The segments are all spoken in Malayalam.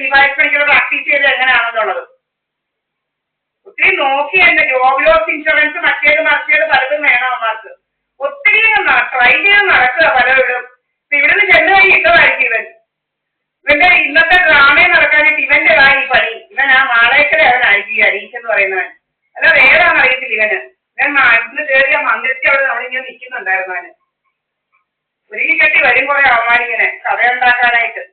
ദീപാവലി പണിക്കൂടെ പ്രാക്ടീസ് ചെയ്ത് എങ്ങനെയാണെന്നുള്ളത്. ഒത്തിരി നോക്കി എന്റെ ജോബ് ലോസ് ഇൻഷുറൻസ് മറ്റേത് മറിച്ചത് പലതും വേണം അമ്മമാർക്ക്. ഒത്തിരി ട്രൈ ചെയ്ത് നടക്കുക പലരും. ഇവിടുന്ന് ചെന്ന് കഴിഞ്ഞ് ഇട്ടതായിരിക്കും ഇവന്റെ ഇന്നത്തെ ഡ്രാമയെ നടക്കാനായിട്ട് ഇവന്റേതായി ഈ പണി. ഇവൻ ആ മാളയക്കലെ അവനായിരിക്കും ഈ അരീഷ് എന്ന് പറയുന്നവൻ. അല്ല വേറെയാണെന്ന് അറിയത്തില്ല ഇവന്. ഞാൻ ഇന്ന് കയറിയ മന്ദിരത്തിൽ അവിടെ നമ്മളിങ്ങനെ നിൽക്കുന്നുണ്ടായിരുന്നു. അവന് ഒരുങ്ങി കെട്ടി വരും കുറെ അവന്മാരിങ്ങനെ കഥയുണ്ടാക്കാനായിട്ട്.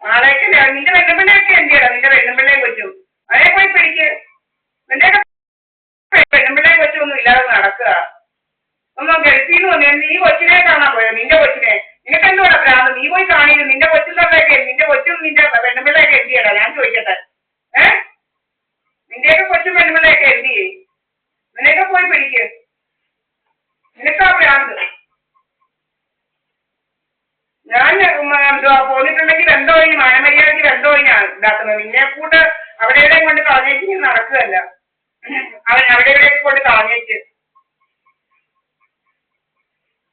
മാളയക്കലെ നിന്റെ വെണ്ണുമ്പിള്ളയൊക്കെ എന്തിയടാ? നിന്റെ വെണ്ണുമ്പിള്ളയെ കൊച്ചും അതേ പോയി പിടിക്ക്. നിന്റെയൊക്കെ പെണ്ണുമ്പിള്ളയെ കൊച്ചൊന്നും ഇല്ലാതെ നടക്കുക. ഒന്നും ഗൾഫിന്ന് വന്നു. നീ കൊച്ചിനെ കാണാൻ പോയോ? നിന്റെ കൊച്ചിനെ നിനക്കെന്തോടാ ഭ്രാന്ത്? നീ പോയി കാണിയത് നിന്റെ കൊച്ചുള്ളവരെയൊക്കെ നിന്റെ കൊച്ചും നിന്റെ പെണ്ണുമ്പിള്ളയൊക്കെ എന്ത് ചെയ്യടാ? ഞാൻ ചോദിക്കട്ടെ. നിന്റെയൊക്കെ കൊച്ചും പെണ്ണുമ്പിള്ളയൊക്കെ എന്ത് ചെയ്യും? നിനക്കെ പോയി പിടിക്ക്. നിനക്കാ ഭ്രാന്ത്. ഞാൻ പോന്നിട്ടുണ്ടെങ്കിൽ എന്തോ ഈ മാനമര്യാദയ്ക്ക് എന്തോ ഞാൻ ഇതാക്കുന്നത്. നിന്നെ കൂട്ട് അവിടെ എവിടെയും കൊണ്ട് കളഞ്ഞേച്ച് നടക്കുകയല്ല. അവൻ അവിടെ എവിടെയൊക്കെ കൊണ്ട് കളഞ്ഞേച്ച്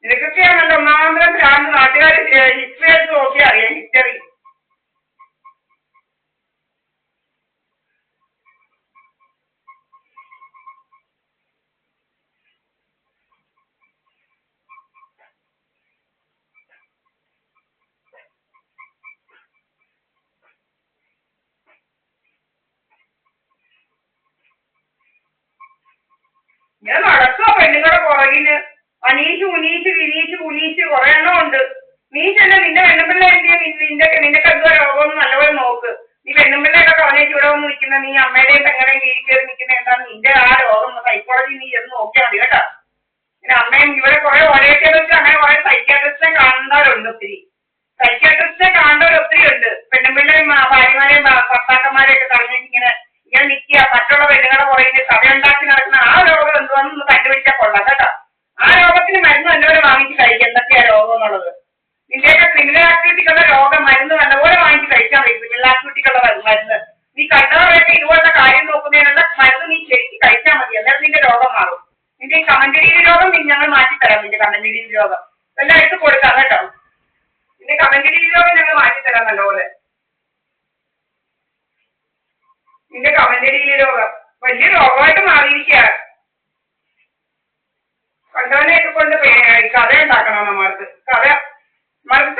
നിനക്കൊക്കെയാണല്ലോ ഒന്നാമത്തെ ഭ്രാന്ത്. നാട്ടുകാർ ഹിസ്റ്ററി എടുത്ത് നോക്കിയാൽ അറിയാം. ഹിസ്റ്ററി ഞാൻ നടക്കുക പെണ്ണുങ്ങളുടെ പുറകിന്. അനീച്ച് ഉനീച്ച് വിനീച്ച് കുനീച്ച് കുറെ എണ്ണം ഉണ്ട്. നീ ചെല്ല നിന്റെ പെണ്ണുമ്പിള്ള എന്തിയാ? നിനക്ക് എന്തോ രോഗമൊന്നും നല്ലപോലെ നോക്ക്. നീ പെണ്ണുമ്പിള്ളയൊക്കെ കളഞ്ഞേക്ക് ഇവിടെ വന്ന് നിൽക്കുന്ന നീ അമ്മയുടെയും പെങ്ങളുടെയും കീഴിൽ കയറി നിൽക്കുന്ന എന്താണ് നിന്റെ ആ രോഗം? സൈക്കോളജി നീ ചെന്ന് നോക്കിയാൽ മതി കേട്ടോ. പിന്നെ അമ്മയും ഇവിടെ കുറെ ഓരോരുത്തർക്ക് അങ്ങനെ കുറെ സൈക്യാട്രിസ്റ്റിനെ കാണേണ്ടവരുണ്ട്. ഒത്തിരി സൈക്യാട്രിസ്റ്റിനെ കാണേണ്ടവർ ഒത്തിരി ഉണ്ട്. പെണ്ണുമ്പിള്ളയും ഭാര്യമാരെയും ഭർത്താക്കന്മാരെയൊക്കെ കളഞ്ഞേക്ക് ഇങ്ങനെ നിൽക്കുക. മറ്റുള്ള പെണ്ണുങ്ങളുടെ പുറകിൽ കഥയുണ്ടാക്കി നടക്കുന്ന ആ രോഗം എന്തുവാണെന്ന് കണ്ടുപിടിച്ചാൽ കൊള്ളാം കേട്ടോ. ആ രോഗത്തിന് മരുന്ന് നല്ലപോലെ വാങ്ങിച്ച് കഴിക്കുക. എന്തൊക്കെയാ രോഗം എന്നുള്ളത്? നിന്റെയൊക്കെ ക്രിമിനൽ ആക്ടിവിറ്റിക്കുള്ള രോഗം മരുന്ന് നല്ലപോലെ വാങ്ങിച്ച് കഴിച്ചാൽ മതി. ക്രിമിനൽ ആക്ടിവിറ്റിക്കുള്ള മരുന്ന് നീ കണ്ടവരെയൊക്കെ ഇതുപോലത്തെ കാര്യം നോക്കുന്നതിനുള്ള മരുന്ന് നീ ശരിക്കും കഴിച്ചാൽ മതി. എന്നാലും നിന്റെ രോഗം മാറും. നിന്റെ ഈ കമന്റരിയിൽ രോഗം ഞങ്ങൾ മാറ്റിത്തരാം. നിന്റെ കമന്റരിയിൽ രോഗം എല്ലാം എടുത്ത് കൊടുക്കാം കേട്ടോ. നിന്റെ കമന്റരിയിൽ രോഗം ഞങ്ങൾ മാറ്റിത്തരാം നല്ലപോലെ. നിന്റെ കമന്റരിയിൽ രോഗം വലിയ രോഗമായിട്ട് മാറിയിരിക്കുക. കണ്ടവനെയൊക്കെ കൊണ്ട് കഥ ഉണ്ടാക്കണം. നമ്മൾക്ക്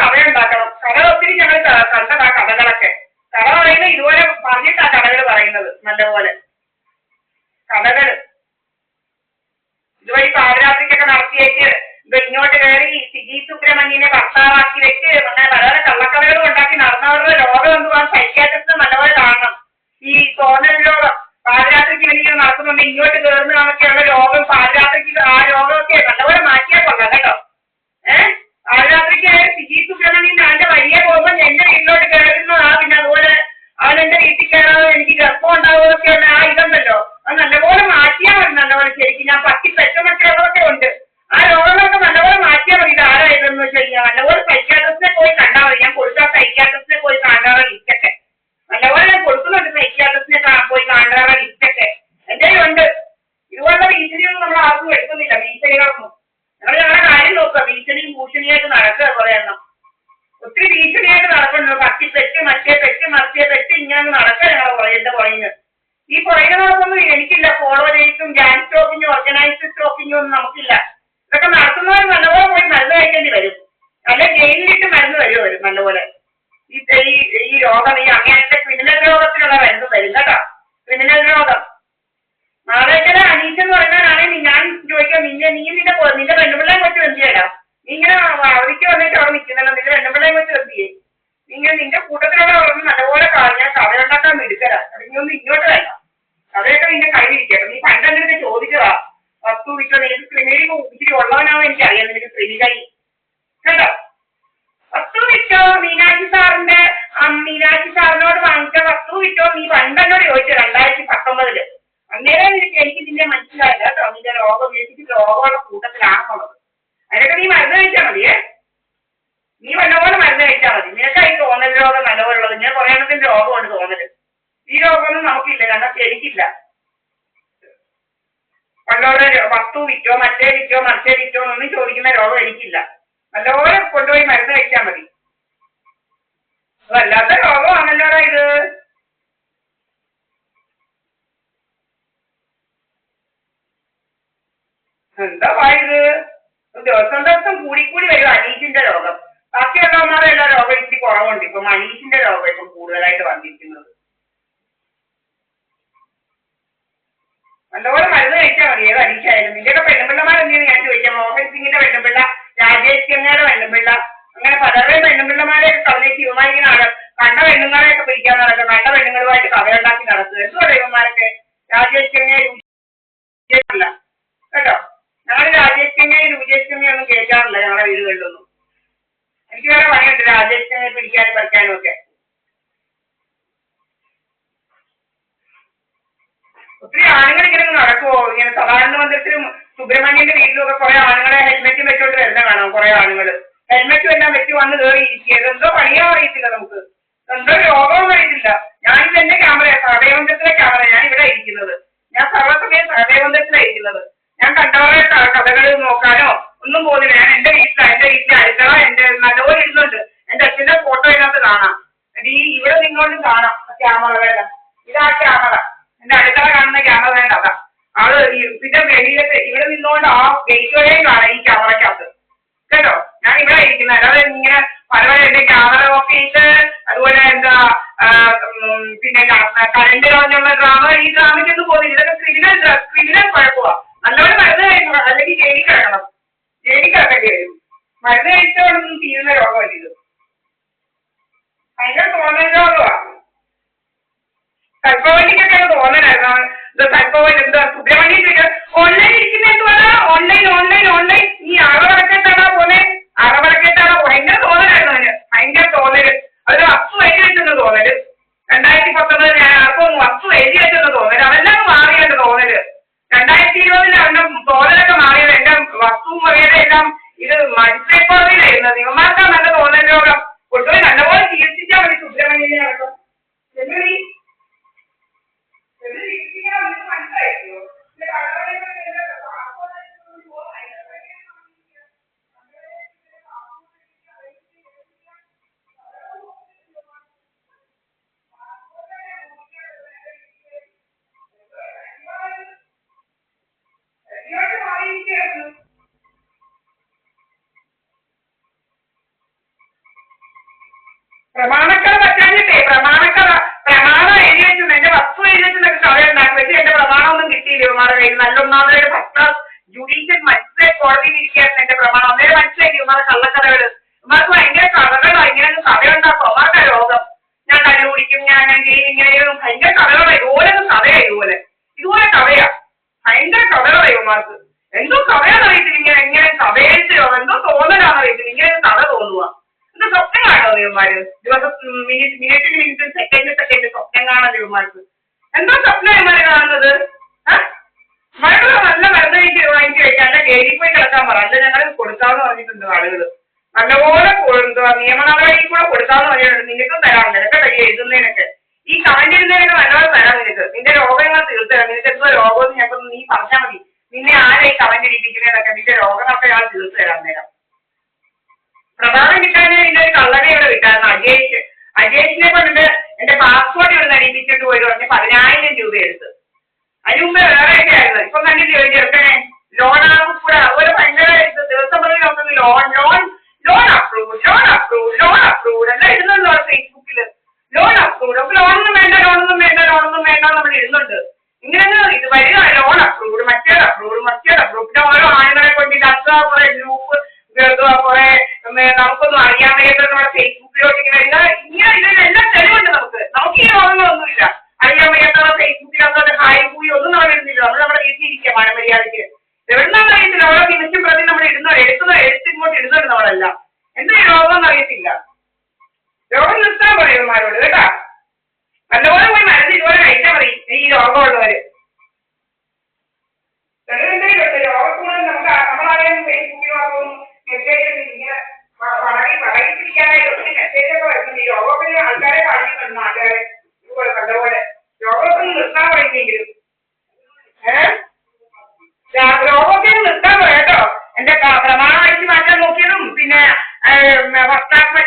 കഥയുണ്ടാക്കണം. കഥ ഒത്തിരി ഞങ്ങൾ കണ്ടതാ കഥകളൊക്കെ. കഥ പറയുന്നത് ഇതുപോലെ പറഞ്ഞിട്ടാ കഥകൾ പറയുന്നത്. നല്ലപോലെ കഥകൾ ഇതുവഴി പാതിരാത്രിക്കൊക്കെ നടത്തിയേക്ക് ഇങ്ങോട്ട് കയറി സിജി സുബ്രഹ്മണ്യനെ ഭർത്താവാക്കി വെച്ച് അങ്ങനെ പല പല കള്ളക്കഥകളും ഉണ്ടാക്കി നടന്നവരുടെ രോഗം എന്തുവാണ് സൈക്യാട്രിസ്റ്റ് നല്ലപോലെ കാണണം. ഈ തോന്നൽ രോഗം പാതിരാത്രിക്ക് വേണ്ടി നടക്കുന്നുണ്ട്. ഇങ്ങോട്ട് കയറുന്നതൊക്കെയുള്ള രോഗം പാതിരാത്രിക്ക് ആ രോഗമൊക്കെ നല്ലപോലെ മാറ്റിയാൽ കൊള്ളാം കേട്ടോ. പാതിരാത്രിക്ക് സിജി സുബ്രഹ്മണ്യൻ അവന്റെ വഴിയെ പോകുമ്പോൾ എന്റെ വീട്ടിലോട്ട് കയറുന്നതാ. പിന്നെ അതുപോലെ അവൻ എന്റെ വീട്ടിൽ കയറാതെ എനിക്ക് ഗർഭം ഉണ്ടാവുന്നതൊക്കെയുള്ള ആ ഇതുണ്ടല്ലോ അത് നല്ലപോലെ മാറ്റിയാൽ മതി. നല്ലപോലെ ശരിക്കും ഞാൻ പറ്റി പെറ്റമൊക്കെയുള്ളതൊക്കെ ഉണ്ട്. ആ രോഗങ്ങളൊക്കെ നല്ലപോലെ മാറ്റിയാൽ മതി. ഇത് ആരാ ഇതെന്ന് വെച്ച് കഴിഞ്ഞാൽ നല്ലപോലെ സൈക്യാട്രിസ്റ്റിനെ പോയി കണ്ടാൽ മതി. ഞാൻ കൊടുത്ത സൈക്യാട്രിസ്റ്റിനെ പോയി കാണാറുള്ള ലിസ്റ്റൊക്കെ നല്ലപോലെ ഞാൻ കൊടുക്കുന്നുണ്ട്. സൈക്യാട്രിസ്റ്റിനെ പോയി കാണാറുള്ള ലിസ്റ്റൊക്കെ എന്റെ ഉണ്ട്. ഇതുപോലുള്ള ഭീഷണിയൊന്നും നമ്മൾ ആർക്കും എടുക്കുന്നില്ല. ഭീഷണികളൊന്നും ഞങ്ങളുടെ കാര്യം നോക്കുക. ഭീഷണിയും ഭൂഷണിയായിട്ട് നടക്കുക. കുറെ എണ്ണം ഒത്തിരി ഭീഷണിയായിട്ട് നടക്കുന്നുണ്ട്. പട്ടിപ്പെറ്റ് മറ്റേ പെറ്റ് മറിച്ചേ പെറ്റ് ഇങ്ങനെ നടക്കുക. ഞങ്ങളുടെ പുറകിന്റെ പുറകിന് ഈ പുറകിന് നടക്കൊന്നും എനിക്കില്ല. ഫോളോ ചെയ്തും ഗ്യാങ് സ്റ്റോക്കിങ്ങും ഓർഗനൈസ്ഡ് സ്റ്റോക്കിങ്ങും ഒന്നും നമുക്കില്ല. ഇതൊക്കെ നടത്തുന്നവർ നല്ലപോലെ പോയി മരുന്ന് കഴിക്കേണ്ടി വരും. നല്ല ജയിലിലിട്ട് മരുന്ന് വരും അവർ നല്ലപോലെ. ഈ രോഗം ഈ അങ്ങനത്തെ ക്രിമിനൽ രോഗത്തിനുള്ള മരുന്ന് വരും കേട്ടോ. ക്രിമിനൽ രോഗം നാളേക്കല അനീഷ് എന്ന് പറയുന്നവരാണെങ്കിൽ ഞാൻ ചോദിക്കാം നിന്റെ പെണ്ണുപിള്ളയെ വെച്ച് എന്ത് ചെയ്യണം? നീ ഇങ്ങനെ അവധിക്ക് വന്നിട്ട് അവിടെ നിൽക്കുന്നല്ലോ. നിന്റെ പെണ്ണുപിള്ളയെ വെച്ച് എന്ത് ചെയ്യും? നിങ്ങൾ നിന്റെ കൂട്ടത്തിലുള്ള പറഞ്ഞ് നല്ലപോലെ ഞാൻ കഥയുണ്ടാക്കാൻ എടുക്കല. ഇങ്ങൊന്നും ഇങ്ങോട്ട് വേണ്ട. കഥയൊക്കെ നിന്റെ കയ്യിലിരിക്കട്ടെ. നീ പണ്ടെടുത്ത് ചോദിച്ചതാ 10 വിറ്റോ. നിനക്ക് ക്രിമിനൽ ഇച്ചിരി ഉള്ളവനാണോ എനിക്കറിയാം. നിനക്ക് ക്രിമിനൽ കേട്ടോ. 10 വിറ്റോ മീനാക്ഷി സാറിനോട് വാങ്ങിച്ച 10 വിറ്റോ നീ പണ്ടെന്നോട് ചോദിച്ചു 2019. അന്നേരം എനിക്ക് നിന്നെ മനസ്സിലായില്ല കേട്ടോ. നിന്റെ രോഗം എനിക്ക് രോഗമുള്ള കൂട്ടത്തിലാണെന്നുള്ളത്. അതിനൊക്കെ നീ മരുന്ന് കഴിച്ചാൽ മതിയേ. നീ നല്ലപോലെ മരുന്ന് കഴിച്ചാൽ മതി. നിനക്കായി തോന്നൽ രോഗം നല്ലപോലെ ഉള്ളത്. ഞാൻ കുറെ എണ്ണത്തിന്റെ രോഗമുണ്ട് തോന്നല്. ഈ രോഗമൊന്നും നമുക്കില്ല. ഞങ്ങൾക്ക് എനിക്കില്ല. പണ്ടോടെ 10 വിറ്റോ മറ്റേ വിറ്റോ മറിച്ചേ വിറ്റോ എന്നൊന്നും ചോദിക്കുന്ന രോഗം എനിക്കില്ല. നല്ലപോലെ കൊണ്ടുപോയി മരുന്ന് കഴിച്ചാൽ മതി. അതല്ലാത്ത രോഗമാണല്ലോടാ ഇത്. എന്താ ഇത് ദിവസം ദിവസം കൂടിക്കൂടി വരും അനീഷിന്റെ രോഗം. ബാക്കിയുള്ളവന്മാരുടെ എല്ലാ രോഗം ഇച്ചിരി കുറവുണ്ട്. ഇപ്പം അനീഷിന്റെ രോഗം ഇപ്പം കൂടുതലായിട്ട് വന്നിരിക്കുന്നത്. നല്ലപോലെ മരുന്ന് കഴിച്ചാൽ മതി. ഏത് അനീഷായാലും. നിന്റെയൊക്കെ പെണ്ണുപിള്ളമാർ എന്തെന്ന് ഞാൻ ചോദിക്കാം. മോഹൻ സിംഗിന്റെ പെണ്ണുപിള്ള, രാജേഷ് ചെങ്ങയുടെ പെണ്ണുപിള്ള, അങ്ങനെ പലരുടെയും പെണ്ണുപിള്ളമാരെ കവലേക്ക് ഇവന്മാരിങ്ങനെ കണ്ട പെണ്ണുങ്ങളെയൊക്കെ പിടിക്കാൻ നടക്കുക. കണ്ട പെണ്ണുങ്ങളുമായിട്ട് കഥയുണ്ടാക്കി നടക്കുക. എന്തുവാ ഇവന്മാരൊക്കെ? രാജേഷ് ചെങ്ങയെ അല്ല കേട്ടോ. ഞങ്ങൾ രാജേഷ് ചെങ്ങയും രുചേഷ് ചെങ്ങയും ഒന്നും കേൾക്കാറില്ല ഞങ്ങളുടെ വീടുകളിലൊന്നും. എനിക്ക് വേറെ പണിയുണ്ട് രാജേഷ് ചെങ്ങയെ പിടിക്കാനും പറിക്കാനും ഒക്കെ. ഒത്തിരി ആണുങ്ങൾ ഇങ്ങനെ നടക്കുവോ? ഇങ്ങനെ സദാനന്ദ മന്ദിരത്തിലും സുബ്രഹ്മണ്യന്റെ വീട്ടിലും ഒക്കെ കുറെ ആണുങ്ങളെ ഹെൽമെറ്റും വെച്ചോണ്ട് വരുന്ന കാണാം. കുറെ ആണുങ്ങൾ ഹെൽമെറ്റും എല്ലാം വെച്ച് വന്ന് കയറി ഇരിക്കുക. എന്തോ പണിയോ അറിയത്തില്ല നമുക്ക്. എന്തോ രോഗവും അറിയത്തില്ല. ഞാനിത് എന്റെ ക്യാമറ സഹദേവന്തത്തിലെ ക്യാമറ. ഞാൻ ഇവിടെ ഇരിക്കുന്നത്. ഞാൻ സർവ്വസമയം സഹദേവന്തത്തിലാണ് ഇരിക്കുന്നത്. ഞാൻ കണ്ടവരുടെ കഥകൾ നോക്കാനോ ഒന്നും പോകുന്നില്ല. ഞാൻ എന്റെ വീട്ടിലെ അടുക്കള എന്റെ നല്ലപോലെ ഇരുന്നുണ്ട്. എന്റെ അച്ഛന്റെ ഫോട്ടോ ഇതിനകത്ത് കാണാം. ഇവിടെ നിങ്ങളോടും കാണാം ക്യാമറകളെല്ലാം. ഇതാ ക്യാമറ. എന്റെ അടുക്കള കാണുന്ന ക്യാമറ വേണ്ട അതാ. ആള് പിന്നെ വെളിയിലത്തെ ഇവിടെ നിന്നുകൊണ്ട് ആ ഗേറ്റ് വരെയും കാണാം ഈ ക്യാമറയ്ക്കകത്ത് കേട്ടോ. ഞാൻ ഇവിടെ ഇരിക്കുന്നത്. അല്ലാതെ ഇങ്ങനെ പല എന്റെ ക്യാമറ ഓഫ് ചെയ്ത് അതുപോലെ എന്താ പിന്നെ കറണ്ട് കളഞ്ഞുള്ള ഡ്രാമ ഈ ഡ്രാമയ്ക്കൊന്നും പോകുന്നില്ല. ഇതൊക്കെ ക്രിമിനൽ കുഴപ്പമാണ്. നല്ലപോലെ മരുന്ന് കഴിക്കണം. അല്ലെങ്കിൽ ജയിലിൽ കിടക്കണം. ജയിലിൽ കിടക്കേണ്ടി വരും. മരുന്ന് കഴിച്ചോടൊന്നും തീരുന്ന രോഗമല്ല ഇത്. ഭയങ്കര തോന്നൽ രോഗമാണ്. കൽപ്പവല്ലിക്കൊക്കെ തോന്നലായിരുന്നു. കൽപ്പവല്ലി എന്താ സുബ്രഹ്മണ്യം ഓൺലൈൻ ഇരിക്കുന്ന എന്തുവാ? ഓൺലൈൻ ഈ അറവടക്കേട്ടാണോ പോലെ അറവടക്കേട്ടാണോ? ഭയങ്കര തോന്നലായിരുന്നു അതിന്. ഭയങ്കര തോന്നല്. അതിന് വസ്തു എഴുതി വെച്ചെന്ന് തോന്നല്. 2019 ഞാൻ ആർക്കും വസ്തു എഴുതി വെച്ചെന്ന് തോന്നല്. അതെല്ലാം മാറിയാണ് തോന്നല്. 2020 അവന്റെ തോന്നലൊക്കെ മാറിയത്. എന്റെ വസ്തുവും മറിയുടെ എല്ലാം ഇത് മജിസ്ട്രേറ്റ് കോടതിയിലായിരുന്നത്. ഇവന്മാർക്കാ നല്ല തോന്നൽ രോഗം. കൊണ്ടുപോയി നല്ലപോലെ ചികിത്സിച്ചാൽ മതി സുബ്രഹ്മണ്യനെ അടക്കം. മനസ്സിലായില്ലോ. പ്രമാണക്കഥ പറ്റാഞ്ഞിട്ടേ പ്രമാണം എഴുതി വെച്ചു. എന്റെ വസ്തു എഴുതി വെച്ചെന്നൊക്കെ കഥയുണ്ടാക്കി വെച്ച് എന്റെ പ്രമാണമൊന്നും കിട്ടിയില്ല ഇവന്മാരുടെ കയ്യിൽ. നല്ല ഒന്നാമതൊരു ഫസ്റ്റ് ക്ലാസ് ജുഡീഷ്യൽ മജിസ്ട്രേറ്റ് കോടതിയിൽ ഇരിക്കുകയായിരുന്നു എന്റെ പ്രമാണം. അന്നേരം മനസ്സിലായി ഇവന്മാരുടെ കള്ളക്കഥകള്. ഇവന്മാർക്ക് ഭയങ്കര കഥകളാണ്. ഇങ്ങനെ കഥയുണ്ടാക്കും. അവന്മാരുടെ രോഗം. ഞാൻ കണ്ടുപിടിക്കും, ഞാൻ ഇങ്ങനെ ഭയങ്കര കഥകളാണ്. ഇതുപോലൊന്നും കഥയാ. ഇതുപോലെ കഥയാ. ഭയങ്കര കഥകളാണ് ഇവന്മാർക്ക്. എന്തോ കഥയാണെന്ന് അറിയത്തില്ല. ഇങ്ങനെ കഥയെഴുത്ത് രോഗം. എന്തോ തോന്നലാണെന്ന് അറിയത്തില്ല. ഇങ്ങനെ കഥ തോന്നുക. ഇത് സ്വപ്നം കാണോ ഇവന്മാര്? ദിവസം മിനിറ്റ് സെക്കൻഡ് സ്വപ്നം കാണാൻ ഇവന്മാർക്ക്. എന്തോ സ്വപ്നം ഇവന്മാര് കാണുന്നത്? മഴ നല്ല മരുന്ന് വാങ്ങിച്ച് കഴിക്കാൻ അല്ല ജയിലിൽ പോയി കിടക്കാൻ പറ. അല്ല ഞങ്ങൾ കൊടുക്കാമെന്ന് പറഞ്ഞിട്ടുണ്ട് ആളുകൾ. നല്ലപോലെ എന്തുവാ നിയമ നടപടിയിൽ കൂടെ കൊടുക്കാമെന്ന് പറഞ്ഞിട്ടുണ്ട്. നിനക്കും തരാം. നിനക്ക് തരി എഴുതുന്നതിനൊക്കെ ഈ കമന്റ് ഇടുന്നതിനൊക്കെ നല്ലപോലെ തരാം. നിന്റെ രോഗങ്ങൾ തീർത്തരാം. നിനക്ക് എന്തോ രോഗമെന്ന് ഞങ്ങൾക്ക് നീ പറഞ്ഞാൽ മതി. നിന്നെ ആരെയും കമന്റ് ഇടിപ്പിക്കുന്നതൊക്കെ നിന്റെ രോഗങ്ങളൊക്കെ ഞാൻ തീർത്തു തരാൻ നേരം. പ്രഭാവം കിട്ടാനേ നിന്റെ ഒരു കള്ളനെ ഇവിടെ വിട്ടായിരുന്നു. അജേഷിനെ കൊണ്ട് എന്റെ പാസ്പോർട്ട് ഇവിടെ നടിപ്പിച്ചിട്ട് പോയി പറഞ്ഞ് 10,000 രൂപ എടുത്ത്. അതിന് മുമ്പ് വേറെയൊക്കെ ആയിരുന്നു. ഇപ്പൊ കണ്ടിട്ട് ചെറുക്കനെ ലോണാകും കൂടെ അതുപോലെ ഭയങ്കര ദിവസം പറഞ്ഞ് നോക്കുന്നത് ലോൺ അപ്രൂവ്ഡ് എല്ലാം ഇടുന്നുണ്ടോ ഫേസ്ബുക്കില്? Loan approved. അപ്പൊ ലോണൊന്നും വേണ്ട നമ്മൾ ഇടുന്നുണ്ട്. ഇങ്ങനെ ഇത് വരിക ലോൺ അപ്രൂവ്ഡ്, മറ്റേത് അപ്രൂവ്ഡ്. പിന്നെ ഓരോ ആളുകളെ കൊണ്ട് അത്ര കുറെ ഗ്രൂപ്പ് കുറെ നമുക്കൊന്നും അറിയാൻ വയ്യാത്ത നമ്മുടെ ഫേസ്ബുക്കിലോട്ട് ഇങ്ങനെ ഇതിലെല്ലാം തെളിവുണ്ട്. നമുക്ക് ഈ രോഗങ്ങളൊന്നുമില്ല. അറിയാൻ വയ്യാത്ത ഫേസ്ബുക്കിലൊക്കെ ഹായ് കൂടി ഒന്നും നമ്മൾ ഇടുന്നില്ല. നമ്മൾ നമ്മുടെ വീട്ടിലിരിക്കുക മഴമര്യാദയ്ക്ക്. എവിടുന്നാന്ന് അറിയത്തില്ല. ഓരോ നിമിഷം പ്രതി നമ്മൾ എടുത്തിങ്ങോട്ട് ഇടുന്നുണ്ട് നമ്മളെല്ലാം. എന്താ രോഗം എന്ന് അറിയത്തില്ല. രോഗം നിർത്താൻ പറയും ഇവന്മാരോട് കേട്ടാ. നല്ലപോലെ പോയി മരുന്ന് ഇതുപോലെ കഴിച്ചാൽ മതി ഈ രോഗമുള്ളവര്. രോഗക്കൂടുതൽ നമ്മളാരെയും ഫേസ്ബുക്കിലോ മെസ്സേജ് ഇങ്ങനെ വളരെയിരിക്കാനായിട്ട്